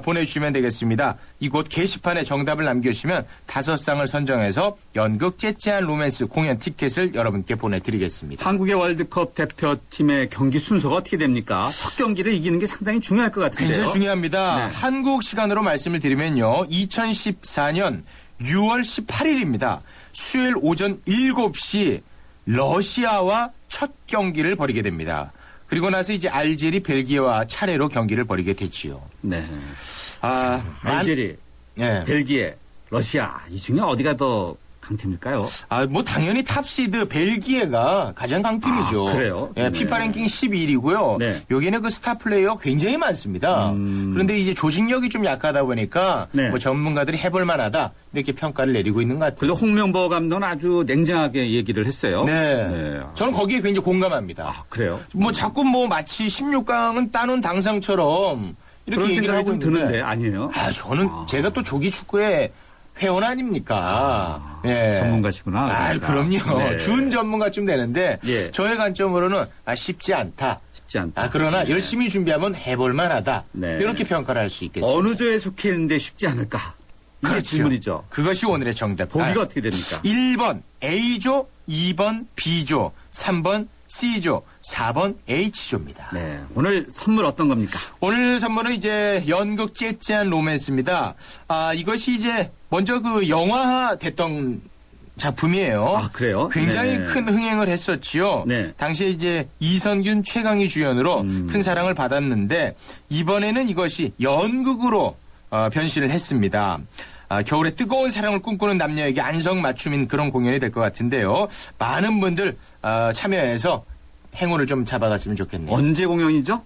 보내주시면 되겠습니다. 이곳 게시판에 정답을 남겨주시면 5쌍을 선정해서 연극 째째한 로맨스 공연 티켓을 여러분께 보내드리겠습니다. 한국의 월드컵 대표팀의 경기 순서가 어떻게 됩니까? 첫 경기를 이기는 게 상당히 중요할 것 같은데요. 굉장히 중요합니다. 네. 한국 시간으로 말씀을 드리면요. 2014년 6월 18일입니다. 수요일 오전 7시 러시아와 첫 경기를 벌이게 됩니다. 그리고 나서 이제 알제리, 벨기에와 차례로 경기를 벌이게 되지요. 네. 알제리, 네. 벨기에, 러시아 이 중에 어디가 더 강팀일까요? 뭐 당연히 탑시드 벨기에가 가장 강팀이죠. 그래요? 예, 피파 랭킹 11위고요. 네. 여기는 그 스타 플레이어 굉장히 많습니다. 그런데 이제 조직력이 좀 약하다 보니까 네. 뭐 전문가들이 해볼 만하다 이렇게 평가를 내리고 있는 것 같아요. 그리고 홍명보 감독은 아주 냉정하게 얘기를 했어요. 네. 저는 거기에 굉장히 공감합니다. 그래요? 뭐 자꾸 뭐 마치 16강은 따놓은 당상처럼 이렇게 그런 얘기를 하고 생각이 좀 있는데 드는데 아니에요? 저는 제가 또 조기 축구의 회원 아닙니까? 예. 전문가시구나. 그럼요. 네. 준 전문가쯤 되는데 예. 저의 관점으로는 쉽지 않다. 쉽지 않다. 그러나 네. 열심히 준비하면 해볼 만하다. 네. 이렇게 평가를 할 수 있겠습니다. 어느 조에 속해 있는데 쉽지 않을까? 이게 그렇죠. 질문이죠. 그것이 오늘의 정답. 보기가 어떻게 됩니까? 1번 A조, 2번 B조, 3번 C조, 4번 H조입니다. 네. 오늘 선물 어떤 겁니까? 오늘 선물은 이제 연극 째째한 로맨스입니다. 이것이 이제 먼저 그 영화화 됐던 작품이에요. 그래요? 굉장히 네. 큰 흥행을 했었지요. 네. 당시에 이제 이선균, 최강희 주연으로 큰 사랑을 받았는데 이번에는 이것이 연극으로 변신을 했습니다. 겨울에 뜨거운 사랑을 꿈꾸는 남녀에게 안성맞춤인 그런 공연이 될 것 같은데요. 많은 분들 참여해서 행운을 좀 잡아갔으면 좋겠네요. 언제 공연이죠?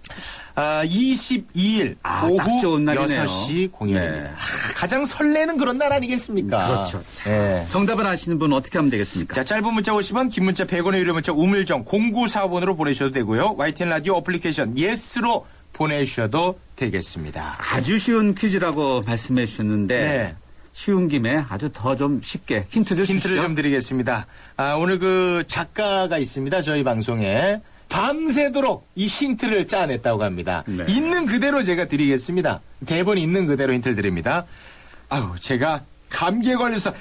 22일 딱 오후 좋은 날이네요. 6시 공연입니다. 네. 가장 설레는 그런 날 아니겠습니까? 그렇죠. 자, 네. 정답을 아시는 분 어떻게 하면 되겠습니까? 자, 짧은 문자 50원, 긴 문자 100원의 유료 문자 우물정 0945번으로 보내셔도 되고요. YTN 라디오 어플리케이션 예스로 보내주셔도 되겠습니다. 아주 쉬운 퀴즈라고 말씀해 주셨는데 네. 쉬운 김에 아주 더 좀 쉽게 힌트를 좀 드리겠습니다. 오늘 그 작가가 있습니다. 저희 방송에. 밤새도록 이 힌트를 짜냈다고 합니다. 네. 있는 그대로 제가 드리겠습니다. 대본 있는 그대로 힌트를 드립니다. 제가 감기에 걸려서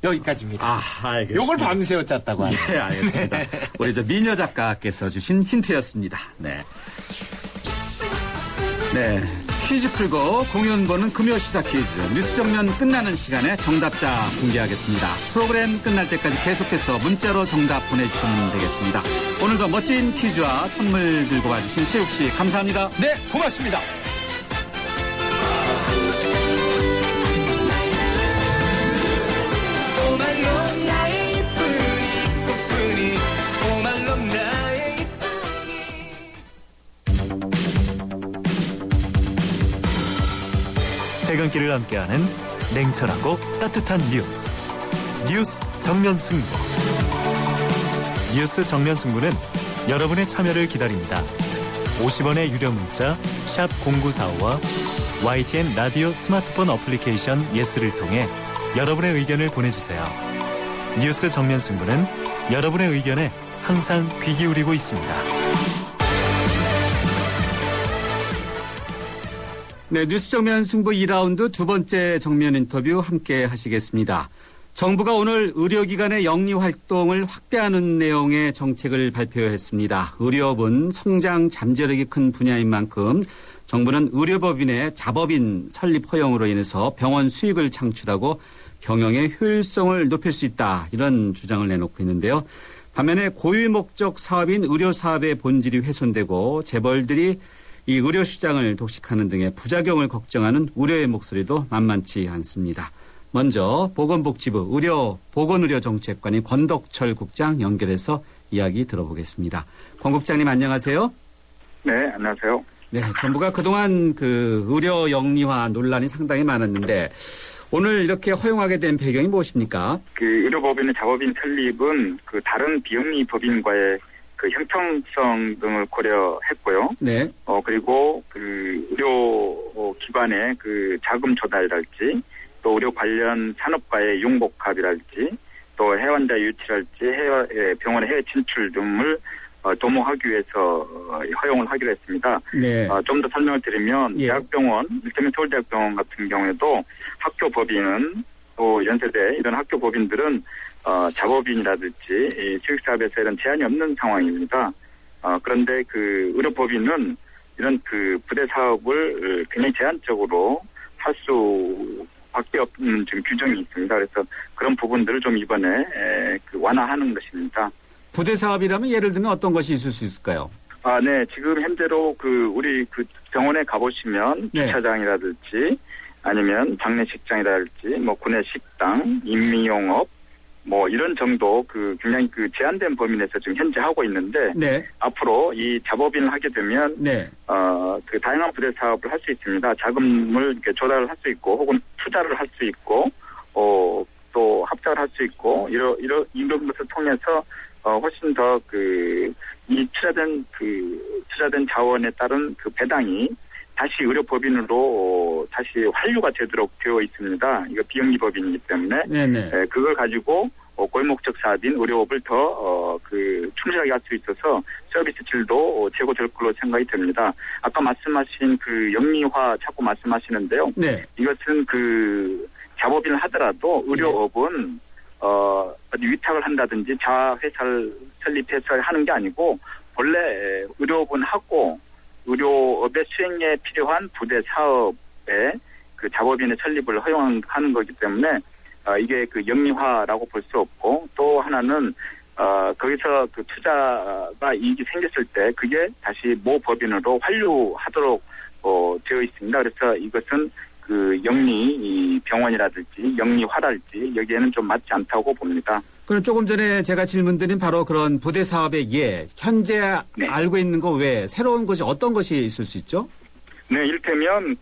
여기까지입니다. 알겠습니다. 요걸 밤새워 짰다고 하네요. 네, 알겠습니다. 우리 미녀 작가께서 주신 힌트였습니다. 네. 네. 퀴즈 풀고 공연 보는 금요 시사 퀴즈 뉴스 정면 끝나는 시간에 정답자 공개하겠습니다. 프로그램 끝날 때까지 계속해서 문자로 정답 보내주시면 되겠습니다. 오늘도 멋진 퀴즈와 선물 들고 와주신 최욱 씨 감사합니다. 네, 고맙습니다. 퇴근길을 함께하는 냉철하고 따뜻한 뉴스 정면 승부. 뉴스 정면 승부는 여러분의 참여를 기다립니다. 50원의 유료 문자 샵 0945와 YTN 라디오 스마트폰 어플리케이션 예스를 통해 여러분의 의견을 보내주세요. 뉴스 정면 승부는 여러분의 의견에 항상 귀 기울이고 있습니다. 네, 뉴스 정면 승부 2라운드 두 번째 정면 인터뷰 함께 하시겠습니다. 정부가 오늘 의료기관의 영리 활동을 확대하는 내용의 정책을 발표했습니다. 의료업은 성장 잠재력이 큰 분야인 만큼 정부는 의료법인의 자법인 설립 허용으로 인해서 병원 수익을 창출하고 경영의 효율성을 높일 수 있다. 이런 주장을 내놓고 있는데요. 반면에 고유 목적 사업인 의료사업의 본질이 훼손되고 재벌들이 이 의료 시장을 독식하는 등의 부작용을 걱정하는 우려의 목소리도 만만치 않습니다. 먼저 보건복지부 보건의료정책관인 권덕철 국장 연결해서 이야기 들어보겠습니다. 권 국장님 안녕하세요. 네, 안녕하세요. 네, 정부가 그동안 그 의료 영리화 논란이 상당히 많았는데 오늘 이렇게 허용하게 된 배경이 무엇입니까? 그 의료법인의 자법인 설립은 그 다른 비영리 법인과의 그 형평성 등을 고려했고요. 네. 그리고 그 의료 기관의 그 자금 조달이랄지 또 의료 관련 산업과의 융복합이랄지 또 해환자 유치랄지 병원의 해외 진출 등을 도모하기 위해서 허용을 하기로 했습니다. 네. 좀 더 설명을 드리면 예. 대학병원, 이를테면 서울대학병원 같은 경우에도 학교 법인은 또 연세대 이런 학교 법인들은 자법인이라든지 수익사업에서 이런 제한이 없는 상황입니다. 그런데 그 의료법인은 이런 그 부대 사업을 굉장히 제한적으로 할 수밖에 없는 지금 규정이 있습니다. 그래서 그런 부분들을 좀 이번에 그 완화하는 것입니다. 부대 사업이라면 예를 들면 어떤 것이 있을 수 있을까요? 네. 지금 현재로 우리 병원에 가보시면 네. 주차장이라든지 아니면 장례식장이랄지 뭐 구내식당, 인미용업 뭐 이런 정도 그 굉장히 그 제한된 범위 내에서 지금 현재 하고 있는데 네. 앞으로 이 자법인을 하게 되면 네. 그 다양한 부대 사업을 할 수 있습니다. 자금을 이렇게 조달을 할 수 있고 혹은 투자를 할 수 있고 또 합작을 할 수 있고 이런 것을 통해서 훨씬 더 이 투자된 자원에 따른 그 배당이 다시 의료법인으로 다시 환류가 되도록 되어 있습니다. 이거 비영리법인이기 때문에 네네. 그걸 가지고 고유목적 사업인 의료업을 더 충실하게 할 수 있어서 서비스 질도 최고될 걸로 생각이 됩니다. 아까 말씀하신 그 영리화 자꾸 말씀하시는데요. 네. 이것은 자법인을 하더라도 의료업은 어디 위탁을 한다든지 자회사를 설립해서 하는 게 아니고 원래 의료업은 하고 의료업의 수행에 필요한 부대 사업에 그 자법인의 설립을 허용하는 거기 때문에 이게 그 영리화라고 볼 수 없고 또 하나는 거기서 그 투자가 이익이 생겼을 때 그게 다시 모 법인으로 환류하도록 되어 있습니다. 그래서 이것은 그 영리 병원이라든지 영리화랄지 여기에는 좀 맞지 않다고 봅니다. 그럼 조금 전에 제가 질문드린 바로 그런 부대 사업의 현재 네. 알고 있는 거 외에 새로운 것이 어떤 것이 있을 수 있죠? 네, 이를테면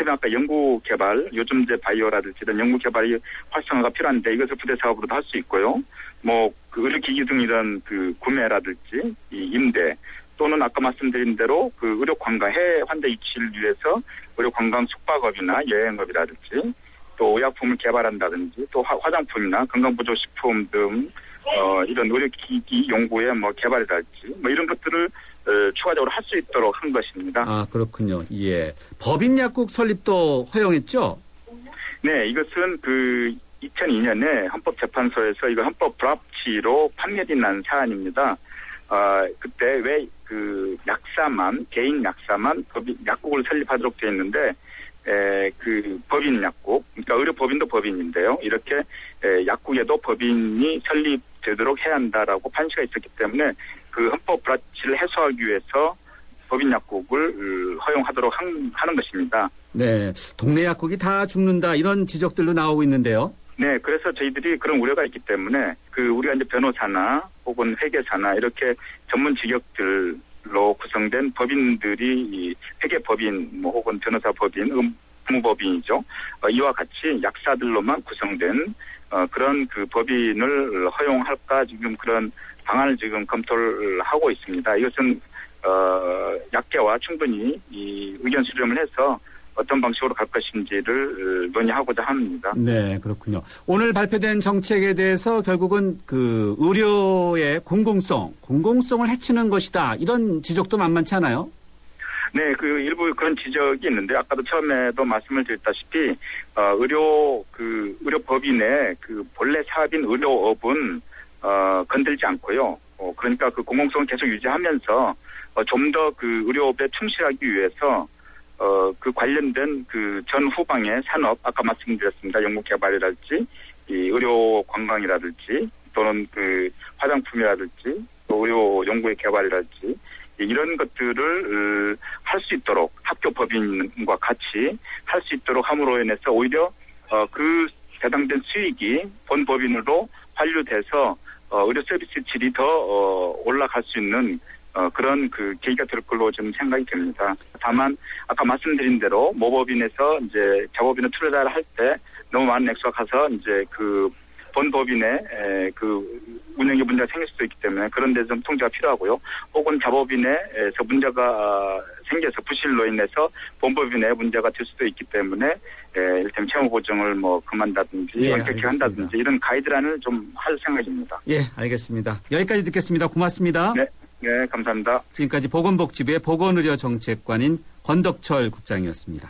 아까 연구 개발, 요즘제 바이오라든지 이런 연구 개발이 활성화가 필요한데 이것을 부대 사업으로도 할 수 있고요. 그 의료기기 등 이런 구매라든지 이 임대 또는 아까 말씀드린 대로 의료 관광 해외 환자 유치를 위해서 의료 관광 숙박업이나 여행업이라든지 또 의약품을 개발한다든지 또 화장품이나 건강보조식품 등 이런 의료기기 연구의 개발이랄지 이런 것들을 추가적으로 할 수 있도록 한 것입니다. 아, 그렇군요. 예. 법인 약국 설립도 허용했죠? 네, 이것은 2002년에 헌법재판소에서 이거 헌법 불합치로 판결이 난 사안입니다. 그때 왜 개인 약사만 약국을 설립하도록 되어 있는데, 법인 약국, 그러니까 의료법인도 법인인데요. 이렇게, 약국에도 법인이 설립되도록 해야 한다라고 판시가 있었기 때문에 그 헌법 불합치를 해소하기 위해서 법인 약국을 허용하도록 하는 것입니다. 네. 동네 약국이 다 죽는다 이런 지적들도 나오고 있는데요. 네, 그래서 저희들이 그런 우려가 있기 때문에 우리가 이제 변호사나 혹은 회계사나 이렇게 전문 직역들로 구성된 법인들이 회계법인 혹은 변호사 법인, 의무법인이죠. 이와 같이 약사들로만 구성된 그런 법인을 허용할까 지금 그런 방안을 지금 검토를 하고 있습니다. 이것은 약계와 충분히 의견 수렴을 해서 어떤 방식으로 갈 것인지를 논의하고자 합니다. 네, 그렇군요. 오늘 발표된 정책에 대해서 결국은 의료의 공공성을 해치는 것이다. 이런 지적도 만만치 않아요? 네, 일부 그런 지적이 있는데 아까도 처음에도 말씀을 드렸다시피 의료법인의 본래 사업인 의료업은 건들지 않고요. 그러니까 공공성을 계속 유지하면서 좀 더 의료업에 충실하기 위해서 관련된 전후방의 산업, 아까 말씀드렸습니다. 연구개발이랄지, 의료 관광이라든지, 또는 화장품이라든지, 또 의료 연구의 개발이랄지, 이런 것들을 할 수 있도록 학교 법인과 같이 할 수 있도록 함으로 인해서 오히려 배당된 수익이 본 법인으로 환류돼서 의료 서비스 질이 더 올라갈 수 있는 그런 계기가 될 걸로 좀 생각이 됩니다. 다만 아까 말씀드린 대로 모법인에서 이제 자법인을 투자를 할 때 너무 많은 액수가 가서 이제 본 법인의 운영에 문제가 생길 수도 있기 때문에 그런 데서 좀 통제가 필요하고요. 혹은 자법인에서 문제가 생겨서 부실로 인해서 본법인에 문제가 될 수도 있기 때문에 일테면 채무 보증을 그만다든지 원격히 한다든지 이런 가이드라인을 좀 할 생각입니다. 예, 알겠습니다. 여기까지 듣겠습니다. 고맙습니다. 네, 감사합니다. 지금까지 보건복지부의 보건의료정책관인 권덕철 국장이었습니다.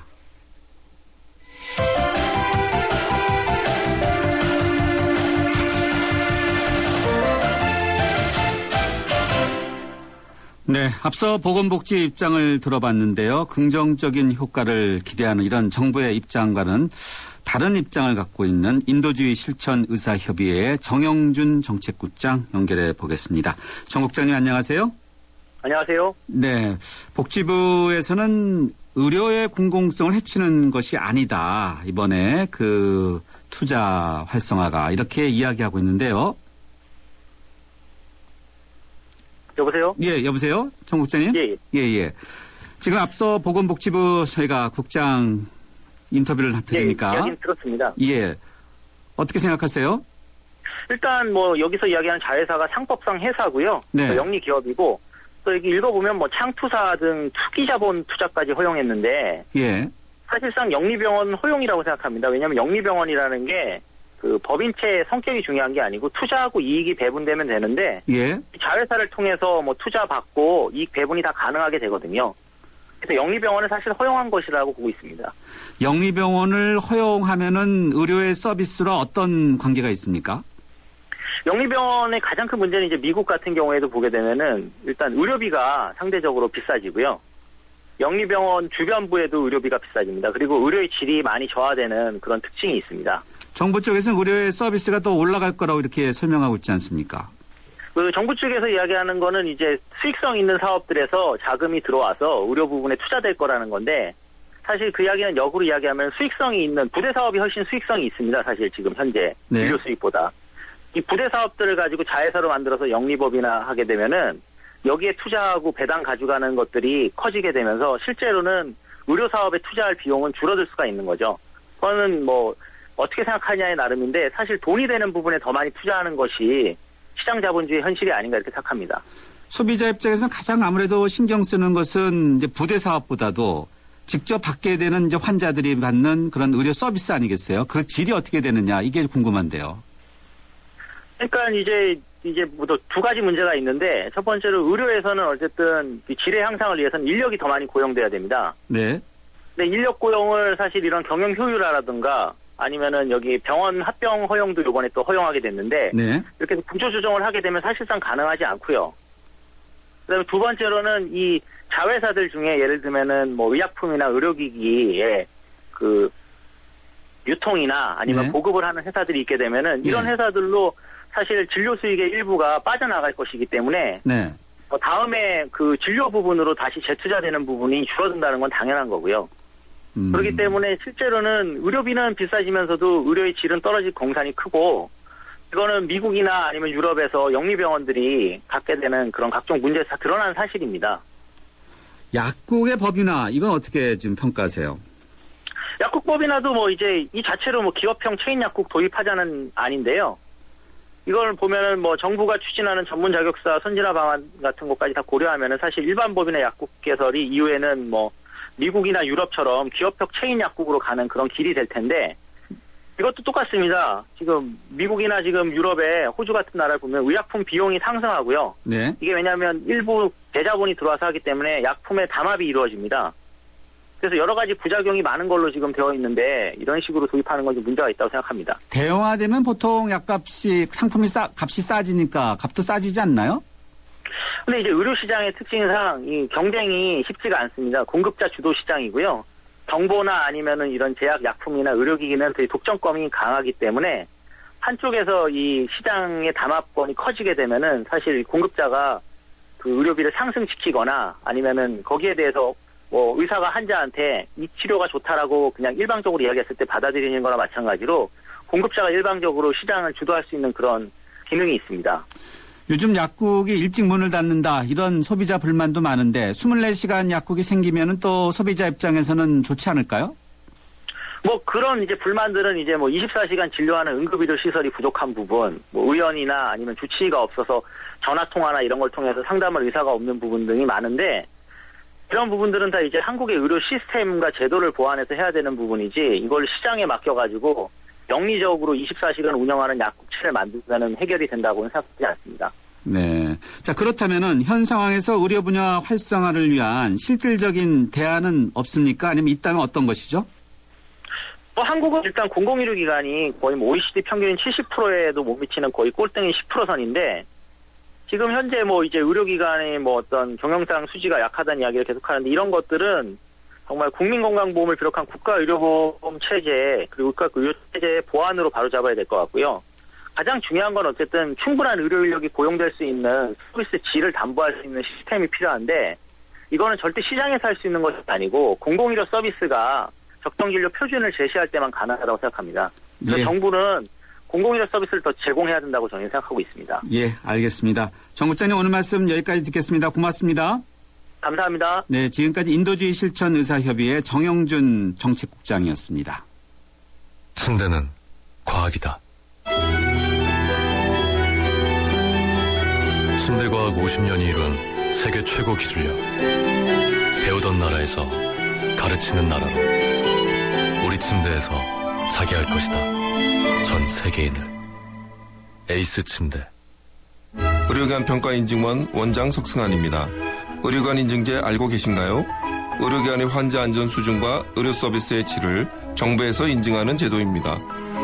네, 앞서 보건복지 입장을 들어봤는데요. 긍정적인 효과를 기대하는 이런 정부의 입장과는 다른 입장을 갖고 있는 인도주의 실천 의사협의회의 정영준 정책국장 연결해 보겠습니다. 정 국장님 안녕하세요. 안녕하세요. 네, 복지부에서는 의료의 공공성을 해치는 것이 아니다. 이번에 그 투자 활성화가 이렇게 이야기하고 있는데요. 여보세요? 예, 여보세요? 정 국장님? 예. 지금 앞서 보건복지부 저희가 국장 인터뷰를 드리니까. 예, 이야기는 들었습니다. 예. 어떻게 생각하세요? 일단 뭐 여기서 이야기하는 자회사가 상법상 회사고요. 네. 영리 기업이고 또 여기 읽어보면 뭐 창투사 등 투기자본 투자까지 허용했는데 예. 사실상 영리병원 허용이라고 생각합니다. 왜냐하면 영리병원이라는 게 그 법인체의 성격이 중요한 게 아니고 투자하고 이익이 배분되면 되는데 예. 자회사를 통해서 뭐 투자 받고 이익 배분이 다 가능하게 되거든요. 그래서 영리병원을 사실 허용한 것이라고 보고 있습니다. 영리병원을 허용하면은 의료의 서비스로 어떤 관계가 있습니까? 영리병원의 가장 큰 문제는 이제 미국 같은 경우에도 보게 되면은 일단 의료비가 상대적으로 비싸지고요. 영리병원 주변부에도 의료비가 비싸집니다. 그리고 의료의 질이 많이 저하되는 그런 특징이 있습니다. 정부 쪽에서는 의료의 서비스가 더 올라갈 거라고 이렇게 설명하고 있지 않습니까? 그 정부 쪽에서 이야기하는 거는 이제 수익성 있는 사업들에서 자금이 들어와서 의료 부분에 투자될 거라는 건데 사실 그 이야기는 역으로 이야기하면 수익성이 있는 부대 사업이 훨씬 수익성이 있습니다. 사실 지금 현재 네. 의료 수익보다. 이 부대 사업들을 가지고 자회사로 만들어서 영리법이나 하게 되면은 여기에 투자하고 배당 가져가는 것들이 커지게 되면서 실제로는 의료 사업에 투자할 비용은 줄어들 수가 있는 거죠. 그거는 뭐 어떻게 생각하냐에 나름인데 사실 돈이 되는 부분에 더 많이 투자하는 것이 시장 자본주의 현실이 아닌가 이렇게 생각합니다. 소비자 입장에서는 가장 아무래도 신경 쓰는 것은 이제 부대 사업보다도 직접 받게 되는 이제 환자들이 받는 그런 의료 서비스 아니겠어요? 그 질이 어떻게 되느냐 이게 궁금한데요. 그러니까 이제 뭐 두 가지 문제가 있는데 첫 번째로 의료에서는 어쨌든 이 질의 향상을 위해서는 인력이 더 많이 고용돼야 됩니다. 네. 근데 인력 고용을 사실 이런 경영 효율화라든가 아니면은 여기 병원 합병 허용도 이번에 또 허용하게 됐는데 네. 이렇게 구조 조정을 하게 되면 사실상 가능하지 않고요. 그다음에 두 번째로는 이 자회사들 중에 예를 들면은 뭐 의약품이나 의료기기의 그 유통이나 아니면 네. 보급을 하는 회사들이 있게 되면은 이런 네. 회사들로 사실 진료 수익의 일부가 빠져나갈 것이기 때문에 네. 다음에 그 진료 부분으로 다시 재투자되는 부분이 줄어든다는 건 당연한 거고요. 그렇기 때문에 실제로는 의료비는 비싸지면서도 의료의 질은 떨어질 공산이 크고 이거는 미국이나 아니면 유럽에서 영리병원들이 갖게 되는 그런 각종 문제가 드러난 사실입니다. 약국의 법이나 이건 어떻게 지금 평가하세요? 약국법이나도 뭐 이제 이 자체로 뭐 기업형 체인 약국 도입하자는 아닌데요. 이걸 보면은 뭐 정부가 추진하는 전문 자격사 선진화 방안 같은 것까지 다 고려하면은 사실 일반 법인의 약국 개설이 이후에는 뭐 미국이나 유럽처럼 기업형 체인 약국으로 가는 그런 길이 될 텐데 이것도 똑같습니다. 지금 미국이나 지금 유럽에 호주 같은 나라를 보면 의약품 비용이 상승하고요. 네. 이게 왜냐하면 일부 대자본이 들어와서 하기 때문에 약품의 담합이 이루어집니다. 그래서 여러 가지 부작용이 많은 걸로 지금 되어 있는데 이런 식으로 도입하는 건 좀 문제가 있다고 생각합니다. 대형화되면 보통 약값이 상품이 값이 싸지니까 값도 싸지지 않나요? 근데 이제 의료 시장의 특징상 이 경쟁이 쉽지가 않습니다. 공급자 주도 시장이고요. 정보나 아니면은 이런 제약 약품이나 의료기기는 되게 독점권이 강하기 때문에 한쪽에서 이 시장의 담합권이 커지게 되면은 사실 공급자가 그 의료비를 상승시키거나 아니면은 거기에 대해서 뭐 의사가 환자한테 이 치료가 좋다라고 그냥 일방적으로 이야기했을 때 받아들이는 거나 마찬가지로 공급자가 일방적으로 시장을 주도할 수 있는 그런 기능이 있습니다. 요즘 약국이 일찍 문을 닫는다 이런 소비자 불만도 많은데 24시간 약국이 생기면은 또 소비자 입장에서는 좋지 않을까요? 뭐 그런 이제 불만들은 이제 뭐 24시간 진료하는 응급의료 시설이 부족한 부분, 뭐 의원이나 아니면 주치의가 없어서 전화 통화나 이런 걸 통해서 상담할 의사가 없는 부분 등이 많은데 이런 부분들은 다 이제 한국의 의료 시스템과 제도를 보완해서 해야 되는 부분이지 이걸 시장에 맡겨가지고 영리적으로 24시간 운영하는 약국체를 만들면 해결이 된다고는 생각하지 않습니다. 네. 자, 그렇다면은 현 상황에서 의료 분야 활성화를 위한 실질적인 대안은 없습니까? 아니면 있다면 어떤 것이죠? 한국은 일단 공공의료기관이 거의 뭐 OECD 평균 70%에도 못 미치는 거의 꼴등인 10%선인데 지금 현재 뭐 이제 의료기관의 뭐 어떤 경영상 수지가 약하다는 이야기를 계속하는데 이런 것들은 정말 국민건강보험을 비롯한 국가의료보험 체제 그리고 국가의료체제의 보완으로 바로잡아야 될 것 같고요. 가장 중요한 건 어쨌든 충분한 의료 인력이 고용될 수 있는 서비스 질을 담보할 수 있는 시스템이 필요한데 이거는 절대 시장에서 할 수 있는 것이 아니고 공공의료 서비스가 적정진료 표준을 제시할 때만 가능하다고 생각합니다. 그래서 예. 정부는 공공의료 서비스를 더 제공해야 된다고 저는 생각하고 있습니다. 예, 알겠습니다. 정 국장님 오늘 말씀 여기까지 듣겠습니다. 고맙습니다. 감사합니다. 네, 지금까지 인도주의 실천 의사협의회 정영준 정책국장이었습니다. 침대는 과학이다. 침대과학 50년이 이룬 세계 최고 기술력. 배우던 나라에서 가르치는 나라로. 우리 침대에서 자기 할 것이다. 전 세계인을. 에이스 침대. 의료기관 평가 인증원 원장 석승환입니다. 의료기관 인증제 알고 계신가요? 의료기관의 환자 안전 수준과 의료 서비스의 질을 정부에서 인증하는 제도입니다.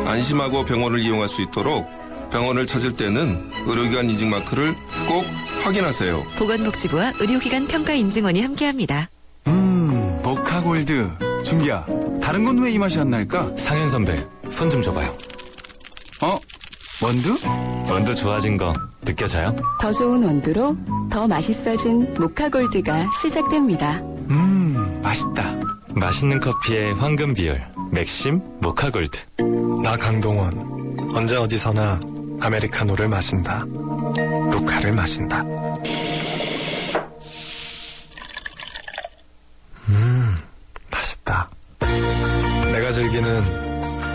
안심하고 병원을 이용할 수 있도록 병원을 찾을 때는 의료기관 인증 마크를 꼭 확인하세요. 보건복지부와 의료기관 평가 인증원이 함께합니다. 모카골드. 준기야, 다른 건 왜 이 맛이 안 날까? 상현 선배, 손 좀 줘봐요. 원두? 원두 좋아진 거 느껴져요? 더 좋은 원두로 더 맛있어진 모카골드가 시작됩니다. 맛있다. 맛있는 커피의 황금 비율. 맥심 모카골드. 나 강동원. 언제 어디서나 아메리카노를 마신다. 루카를 마신다. 맛있다. 내가 즐기는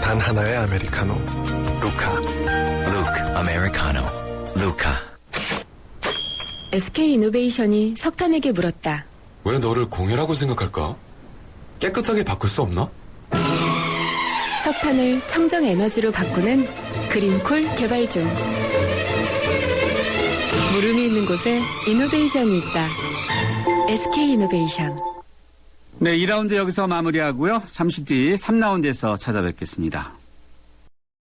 단 하나의 아메리카노. 루카. 루크 아메리카노. 루카. SK이노베이션이 석탄에게 물었다. 왜 너를 공유라고 생각할까? 깨끗하게 바꿀 수 없나? 석탄을 청정 에너지로 바꾸는 그린콜 개발 중. 물음이 있는 곳에 이노베이션이 있다. SK이노베이션. 네, 2라운드 여기서 마무리하고요. 잠시 뒤 3라운드에서 찾아뵙겠습니다.